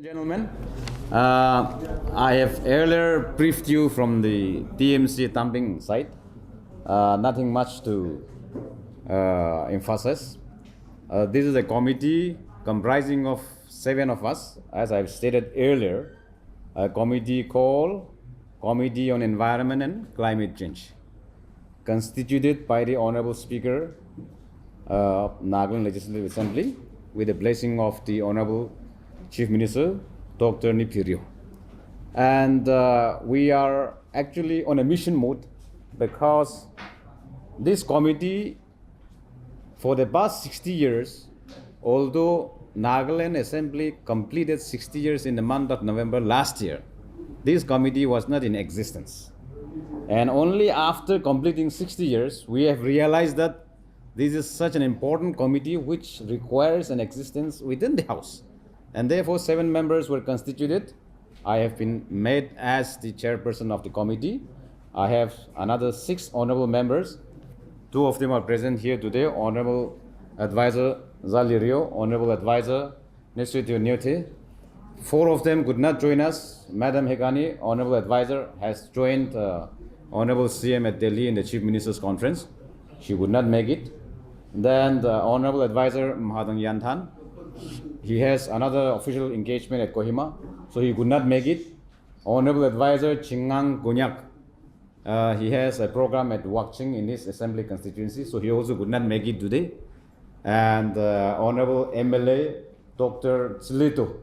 and gentlemen, I have earlier briefed you from the DMC Tamping site. Nothing much to emphasize. This is a committee comprising of 7 of us, as I've stated earlier, a committee called Committee on Environment and Climate Change, constituted by the Honorable Speaker of Nagaland Legislative Assembly with the blessing of the Honorable Chief Minister, Dr. Nipirio. And we are actually on a mission mode because this committee, for the past 60 years, although Nagaland Assembly completed 60 years in the month of November last year, this committee was not in existence. And only after completing 60 years, we have realized that this is such an important committee which requires an existence within the House. And therefore, 7 members were constituted. I have been made as the chairperson of the committee. I have another 6 honorable members. 2 of them are present here today. Honorable Advisor Zalirio, Honorable Advisor Nesritio Nyote. 4 of them could not join us. Madam Hekani, Honorable Advisor, has joined Honorable CM at Delhi in the Chief Minister's Conference. She would not make it. Then the Honorable Advisor Mahadang Yanthan, he has another official engagement at Kohima, so he could not make it. Honorable Advisor Chingang Gonyak, he has a program at Wakching in his assembly constituency, so he also could not make it today. And Honorable MLA Dr. Tsilito,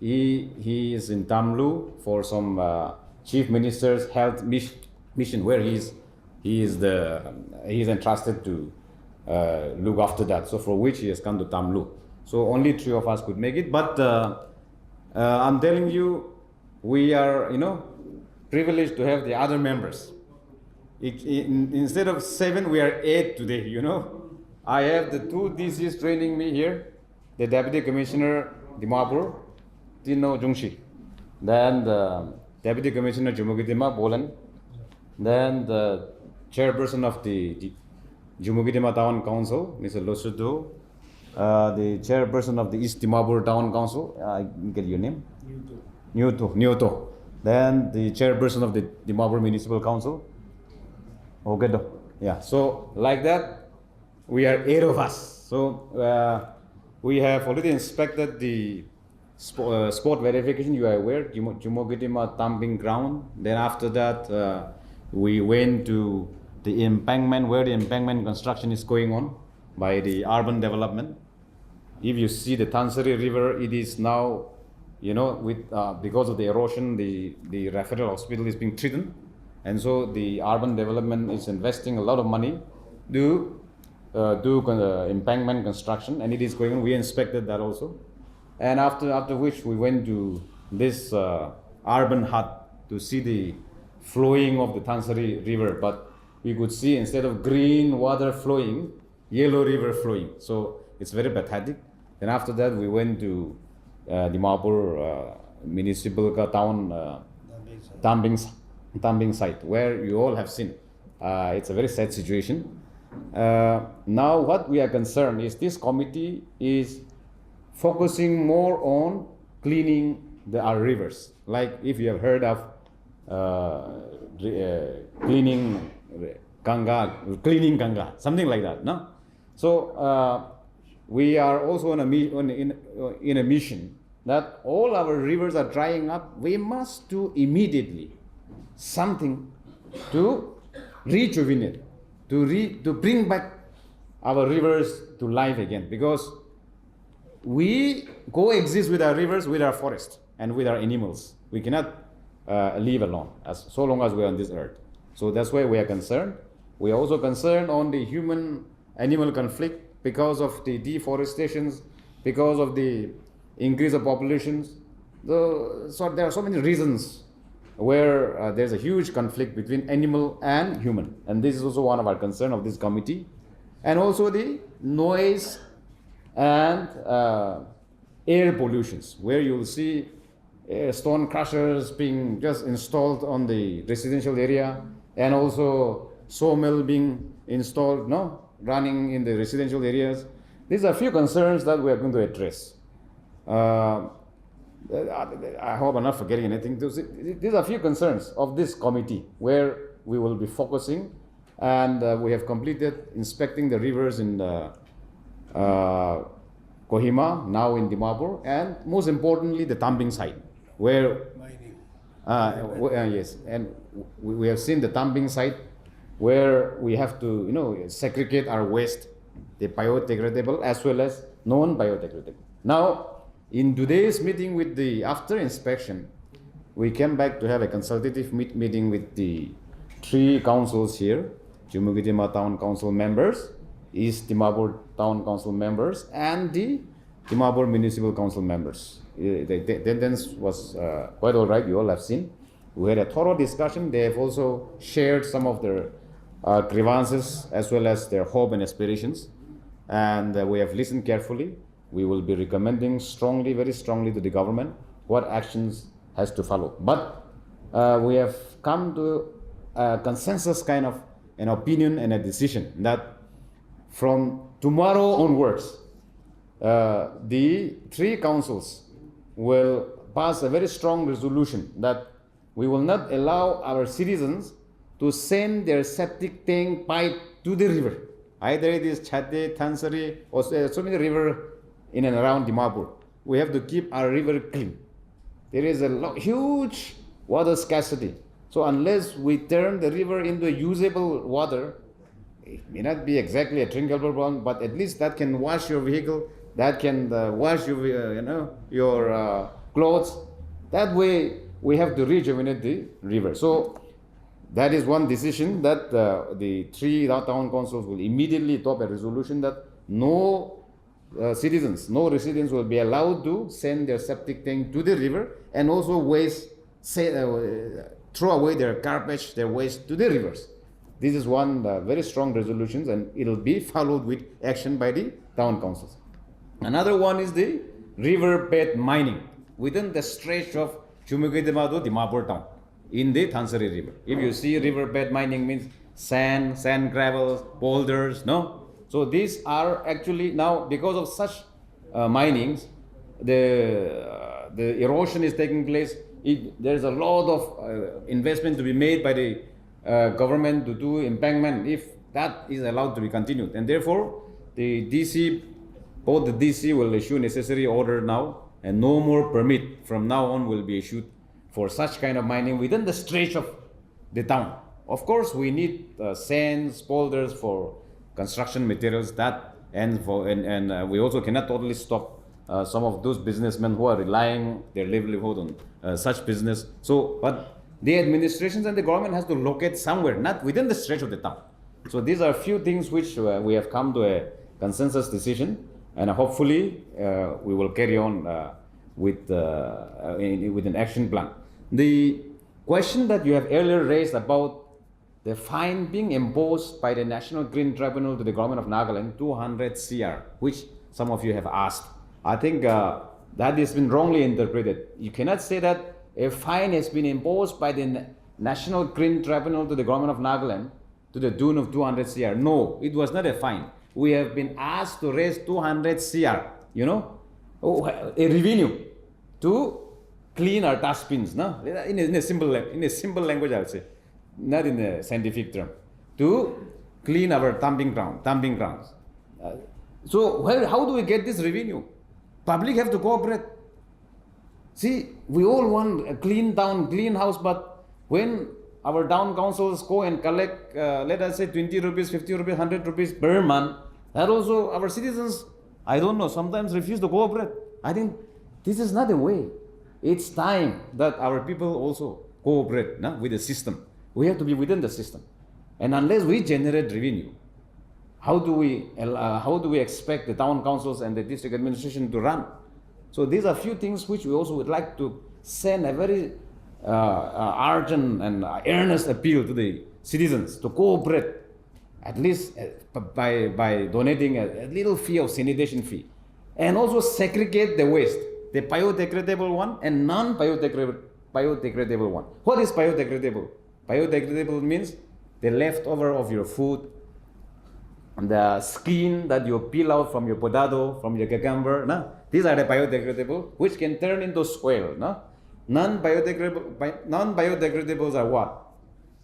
he is in Tamlu for some Chief Minister's health mission where he is entrusted to look after that. So for which he has come to Tamlu. So only 3 of us could make it. But I'm telling you, we are, privileged to have the other members. Instead of 7, we are 8 today, I have the 2 DCs training me here, the Deputy Commissioner Dimapur, Tino Jungshi, then the Deputy Commissioner Jumugitima Bolan, then the Chairperson of the Jumugitima Town Council, Mr. Losudo, the Chairperson of the East Dimapur Town Council, I get your name? Nyoto. Then the Chairperson of the Dimapur Municipal Council, Ogedo. Yeah, so like that, we are 8 of us. So we have already inspected the sport verification, you are aware, Jumugitima Tamping Ground. Then after that, we went to the embankment, where the embankment construction is going on by the urban development. If you see the Tansari River, it is now, with because of the erosion, the referral hospital is being threatened. And so the urban development is investing a lot of money to do embankment construction, and it is going on. We inspected that also. And after which we went to this urban hut to see the flowing of the Tansari River. But we could see, instead of green water flowing, yellow river flowing. So it's very pathetic. Then after that, we went to Dimapur Municipal Town Tamping site, where you all have seen. It's a very sad situation. Now what we are concerned is this committee is focusing more on cleaning our rivers. Like if you have heard of cleaning Ganga, something like that, no? So we are also in a mission that all our rivers are drying up. We must do immediately something to rejuvenate, to bring back our rivers to life again, because we coexist with our rivers, with our forest, and with our animals. We cannot live alone so long as we are on this earth. So that's why we are concerned. We are also concerned on the human-animal conflict because of the deforestations, because of the increase of populations. So there are so many reasons where there's a huge conflict between animal and human. And this is also one of our concern of this committee. And also the noise and air pollutions, where you'll see stone crushers being just installed on the residential area, and also sawmill being installed, running in the residential areas. These are a few concerns that we are going to address. I hope I'm not forgetting anything. These are a few concerns of this committee where we will be focusing, and we have completed inspecting the rivers in Kohima, now in Dimapur, and most importantly the Tambing site, where yes, and we have seen the Tambing site where we have to segregate our waste, the biodegradable as well as non-biodegradable. Now, in today's meeting with the after inspection, we came back to have a consultative meeting with the three councils here: Jumugitima Town Council members, East Dimapur Town Council members, and the Dimapur Municipal Council members. The attendance was quite all right. You all have seen. We had a thorough discussion. They have also shared some of their grievances as well as their hope and aspirations, and we have listened carefully. We will be recommending strongly, very strongly to the government what actions has to follow. But we have come to a consensus kind of an opinion and a decision that from tomorrow onwards, the three councils will pass a very strong resolution that we will not allow our citizens to send their septic tank pipe to the river. Either it is Chate, Thansari, or so many rivers in and around Dimapur. We have to keep our river clean. There is a huge water scarcity. So unless we turn the river into usable water, it may not be exactly a drinkable one, but at least that can wash your vehicle, that can wash your clothes. That way we have to rejuvenate the river. So that is one decision that the three town councils will immediately adopt a resolution that no citizens, no residents will be allowed to send their septic tank to the river, and also throw away their garbage, their waste to the rivers. This is one very strong resolution, and it will be followed with action by the town councils. Another one is the riverbed mining within the stretch of Chumugitima to Dimapur town in the Thansari river. If you see riverbed mining means sand, gravel, boulders, no? So these are actually now, because of such minings, the erosion is taking place. There's a lot of investment to be made by the government to do embankment if that is allowed to be continued. And therefore, the DC, both the DC will issue necessary order now, and no more permit from now on will be issued for such kind of mining within the stretch of the town. Of course, we need sands, boulders for construction materials, and we also cannot totally stop some of those businessmen who are relying their livelihood on such business. So, but the administrations and the government has to locate somewhere, not within the stretch of the town. So these are a few things which we have come to a consensus decision, and hopefully we will carry on with an action plan. The question that you have earlier raised about the fine being imposed by the National Green Tribunal to the government of Nagaland, 200 CR, which some of you have asked. I think that has been wrongly interpreted. You cannot say that a fine has been imposed by the National Green Tribunal to the government of Nagaland to the tune of 200 CR. No, it was not a fine. We have been asked to raise 200 CR, a revenue to clean our dustbins, no? In a simple language, I would say, not in a scientific term, to clean our dumping grounds. So how do we get this revenue? Public have to cooperate. See, we all want a clean town, clean house, but when our town councils go and collect, let us say 20 rupees, 50 rupees, 100 rupees per month, that also our citizens, I don't know, sometimes refuse to cooperate. I think this is not a way. It's time that our people also cooperate with the system. We have to be within the system. And unless we generate revenue, how do we expect the town councils and the district administration to run? So these are few things which we also would like to send a very urgent and earnest appeal to the citizens to cooperate, at least by donating a little fee of sanitation fee, and also segregate the waste, the biodegradable one and non-biodegradable one. What is biodegradable? Biodegradable means the leftover of your food, the skin that you peel out from your potato, from your cucumber, These are the biodegradable, which can turn into soil. No? Non-biodegradables are what?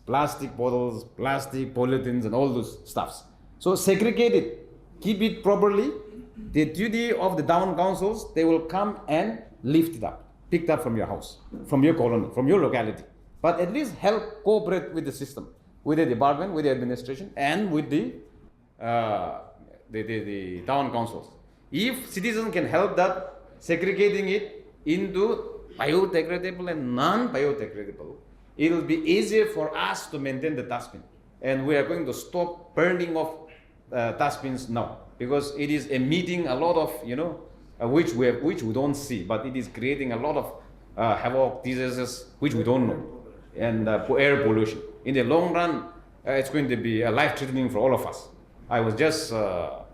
Plastic bottles, plastic pollutants, and all those stuffs. So segregate it, keep it properly. The duty of the town councils, they will come and lift it up, picked up from your house, from your colony, from your locality. But at least help cooperate with the system, with the department, with the administration, and with the town councils. If citizens can help that, segregating it into biodegradable and non-biodegradable, it will be easier for us to maintain the dustbin. And we are going to stop burning of dustbins now, because it is emitting a lot of, which we don't see, but it is creating a lot of havoc, diseases, which we don't know, and air pollution. In the long run, it's going to be life-threatening for all of us. I was just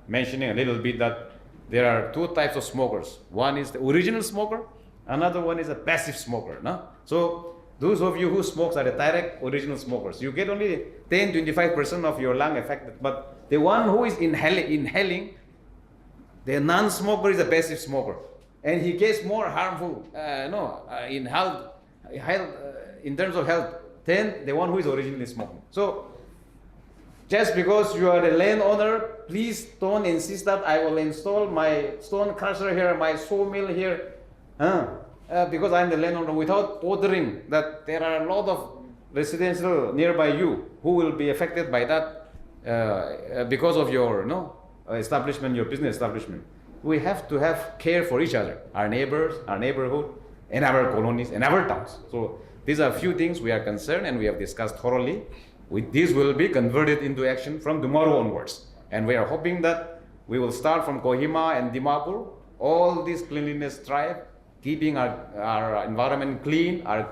mentioning a little bit that there are two types of smokers. One is the original smoker, another one is a passive smoker. No? So those of you who smokes are the direct original smokers. You get only 10-25% of your lung affected, but the one who is inhaling, the non-smoker is a passive smoker, and he gets more harmful in health, in terms of health, than the one who is originally smoking. So just because you are the landowner, please don't insist that I will install my stone crusher here, my sawmill here, because I'm the landowner, without bothering that there are a lot of residential nearby you who will be affected by that because of your establishment, your business establishment. We have to have care for each other, our neighbors, our neighborhood, and our colonies, and our towns. So these are a few things we are concerned and we have discussed thoroughly. These will be converted into action from tomorrow onwards. And we are hoping that we will start from Kohima and Dimapur, all this cleanliness drive, keeping our environment clean, our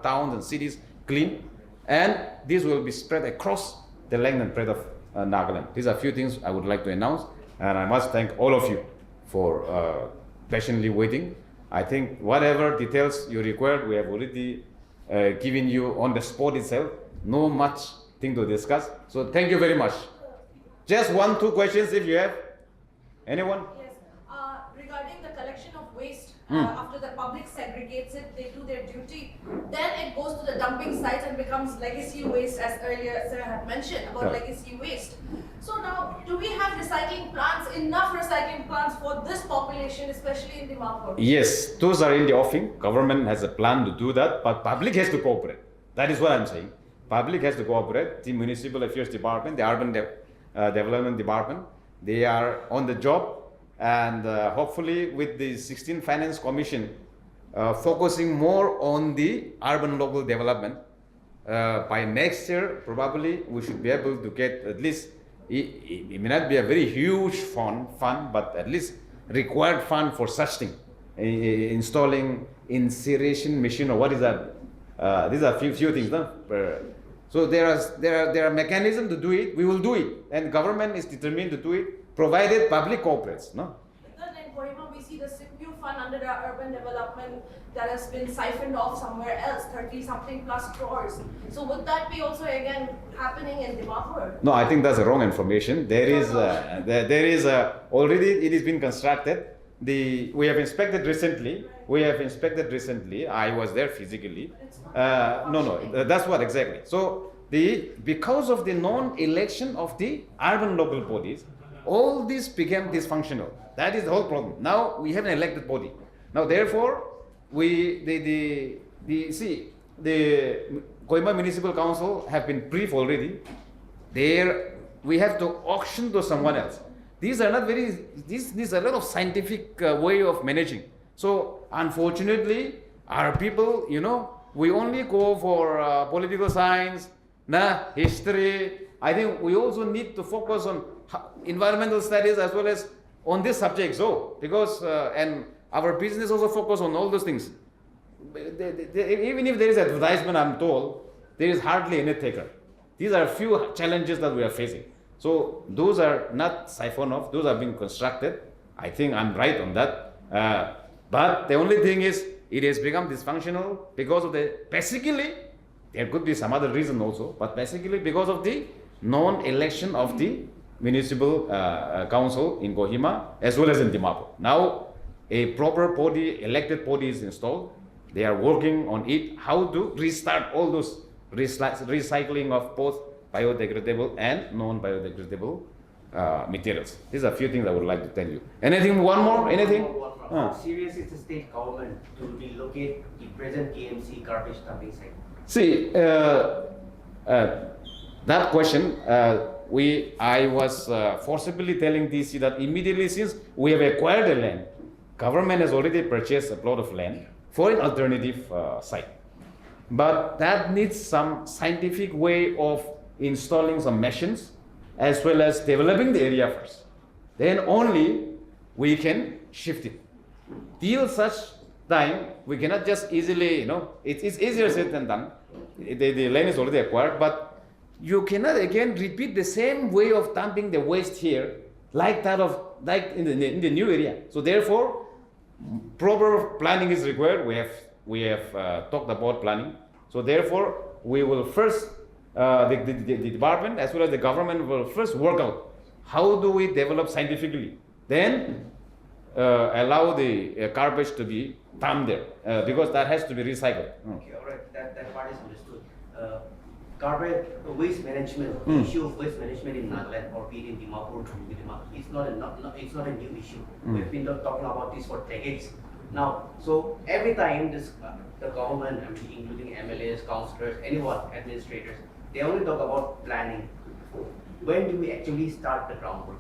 towns and cities clean, and this will be spread across the length and breadth of Nagaland. These are a few things I would like to announce, and I must thank all of you for patiently waiting. I think whatever details you required, we have already given you on the spot itself. No much thing to discuss. So thank you very much. Just 1-2 questions if you have. Anyone? Yes. Regarding the collection of waste, after the public segregates it, they do their duty, then it goes to the dumping sites and becomes legacy waste, as earlier sir had mentioned about legacy waste. So now, do we have recycling plants, enough recycling plants for this population, especially in Dimapur? Yes, those are in the offing. Government has a plan to do that, but public has to cooperate. That is what I'm saying. Public has to cooperate. The Municipal Affairs Department, the Urban Development Department, they are on the job, and hopefully with the 16th Finance Commission focusing more on the urban local development, by next year probably we should be able to get at least, it may not be a very huge fund, but at least required fund for such thing, installing incineration machine, or what is that? These are few things, no? So there are mechanisms to do it. We will do it, and government is determined to do it, provided public cooperates. No. Then in Kohima, we see the SIPU fund under the urban development that has been siphoned off somewhere else, 30-something plus crores. So would that be also again happening in Dimapur? No, I think that's a wrong information. There is already it has been constructed. We have inspected recently. I was there physically. No, that's what exactly. So because of the non-election of the urban local bodies, all this became dysfunctional. That is the whole problem. Now we have an elected body. Now therefore, the Kohima Municipal Council have been briefed already. We have to auction to someone else. These are not very. These are a lot of scientific way of managing. So unfortunately, our people, we only go for political science, history. I think we also need to focus on environmental studies as well as on this subject. So because and our business also focus on all those things. Even if there is advertisement, I'm told there is hardly any taker. These are a few challenges that we are facing. So those are not siphoned off. Those are being constructed. I think I'm right on that. But the only thing is, it has become dysfunctional because of basically, there could be some other reason also, but basically because of the non-election of the municipal council in Kohima as well as in Dimapur. Now, a proper body, elected body is installed. They are working on it, how to restart all those recycling of both biodegradable and non-biodegradable materials. These are a few things I would like to tell you. Anything, one more, anything? How serious is the state government to relocate the present KMC garbage dumping site? See, that question, I was forcibly telling DC that immediately since we have acquired the land, government has already purchased a plot of land for an alternative site. But that needs some scientific way of installing some machines as well as developing the area first. Then only we can shift it. Till such time, we cannot just easily, it's easier said than done. The land is already acquired, but you cannot again repeat the same way of dumping the waste here like in the new area. So therefore, proper planning is required. We have talked about planning. So therefore, we will first, the department as well as the government will first work out how do we develop scientifically. Then allow the garbage to be dumped there because that has to be recycled. Okay, all right, that part is understood. Garbage waste management, the issue of waste management in Nagaland or be it in Dimapur, it's not a new issue. We've been talking about this for decades now. So every time the government, including MLAs, councillors, anyone, administrators, they only talk about planning. When do we actually start the groundwork?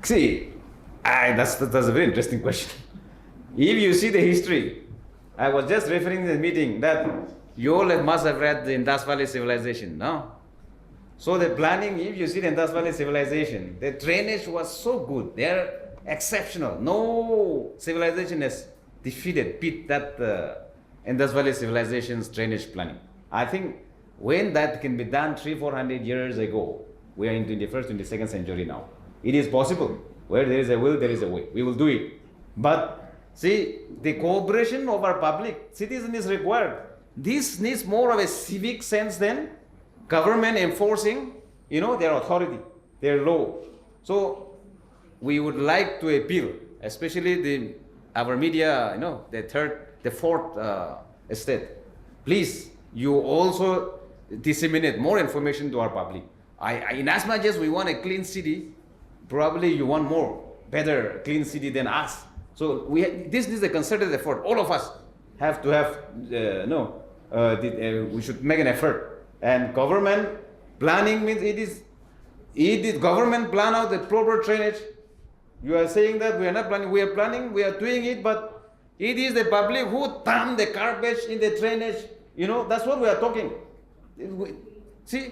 See, that's a very interesting question. If you see the history, I was just referring in the meeting that you all must have read the Indus Valley Civilization, no? So the planning, if you see the Indus Valley Civilization, the drainage was so good. They are exceptional. No civilization has beat that Indus Valley Civilization's drainage planning. I think when that can be done 300-400 years ago, we are in 21st, 22nd century now. It is possible. Where there is a will, there is a way. We will do it. But see, the cooperation of our public citizen is required. This needs more of a civic sense than government enforcing, their authority, their law. So we would like to appeal, especially our media, the fourth estate. Please, you also disseminate more information to our public. In as much as we want a clean city, probably you want better clean city than us. So this is a concerted effort. All of us have to have, we should make an effort. And government planning means it is government plan out the proper drainage. You are saying that we are not planning, we are planning, we are doing it, but it is the public who dump the garbage in the drainage. That's what we are talking. See,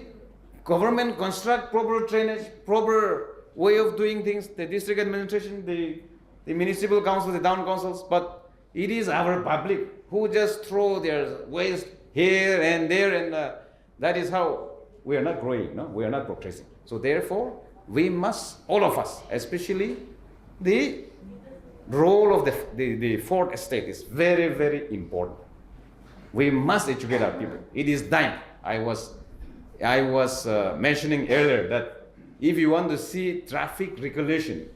government construct proper drainage, proper way of doing things, the district administration, the municipal council, the town councils, but it is our public who just throw their waste here and there, and that is how we are not growing, we are not progressing. So therefore, we must, all of us, especially the role of the fourth estate is very, very important. We must educate our people. It is time. I was mentioning earlier that if you want to see traffic regulation,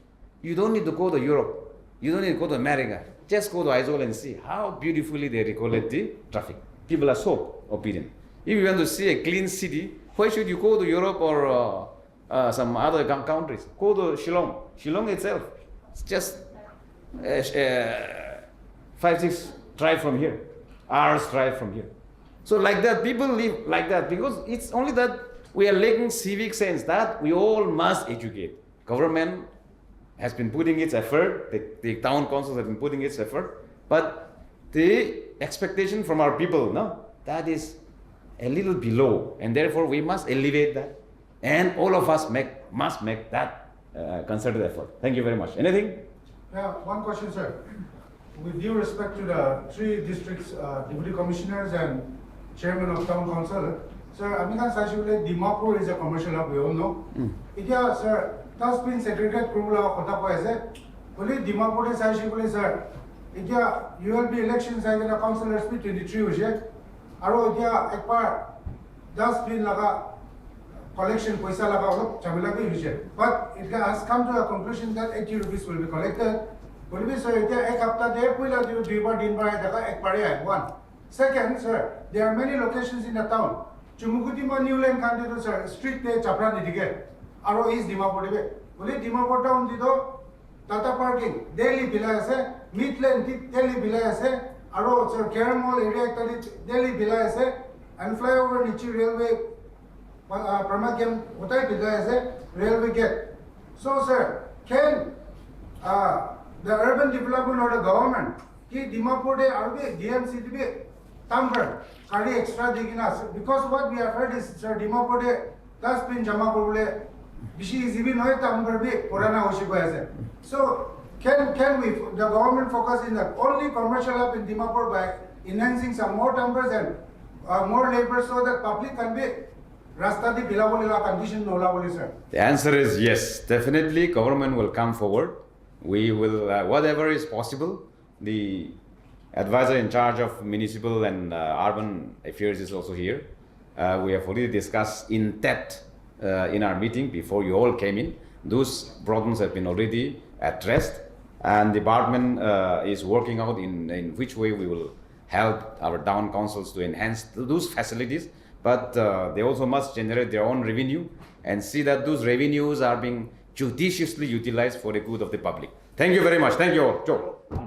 you don't need to go to Europe. You don't need to go to America. Just go to Aizawl and see how beautifully they regulate the traffic. People are so obedient. If you want to see a clean city, why should you go to Europe or some other countries? Go to Shillong. Shillong itself, it's just 5-6 drive from here, hours drive from here. So like that, people live like that because it's only that we are lacking civic sense that we all must educate. Government has been putting its effort, the town councils have been putting its effort, but the expectation from our people, that is a little below, and therefore we must elevate that, and all of us must make that concerted effort. Thank you very much. Anything? Yeah, one question, sir. With due respect to the 3 districts, deputy commissioners and chairman of town council, sir, Amikan Sashule, Dimapur is a commercial hub, we all know. Ikia, sir, that's been segregated Kurula Kotapa, only Dimapur is Sashule, sir. Ikia, you will be elections and the councillors be 23 uje. Aro Ikia, Ekpar, that's been laga collection Poisa laga, Chamila be uje. But it has come to a conclusion that 80 rupees will be collected. Police sir, ek hafta de puila do 2 bar 3 bar daka ek pare hai. One. Second, sir, there are many locations in the town. Chumukuti ma New Lane Kanti to sir, street te chapra nidige. Aro is Dimapur dibe. Bole Dimapur town dido Tata parking daily bila ase, mid lane daily bila ase, aro sir Kerem Mall area ekta daily bila ase, and flyover nichi railway Pramagam hotai bila ase railway gate. So sir, can the urban development or the government ki Dimapur de arbe DMC dibe tamper kari extra digina, because what we have heard is sir Dimapur de 10 pin jama korule bishi is even hoy tamper be purana hoshi ko ase. So can we the government focus in the only commercial hub in Dimapur by enhancing some more tampers and more labor so that public can be rasta di bila bole la condition no la bole sir. The answer is yes. Definitely, government will come forward. We will, whatever is possible. The advisor in charge of municipal and urban affairs is also here. We have already discussed in depth in our meeting before you all came in. Those problems have been already addressed, and the department is working out in which way we will help our town councils to enhance those facilities. But they also must generate their own revenue and see that those revenues are being judiciously utilized for the good of the public. Thank you very much. Thank you all. Joe.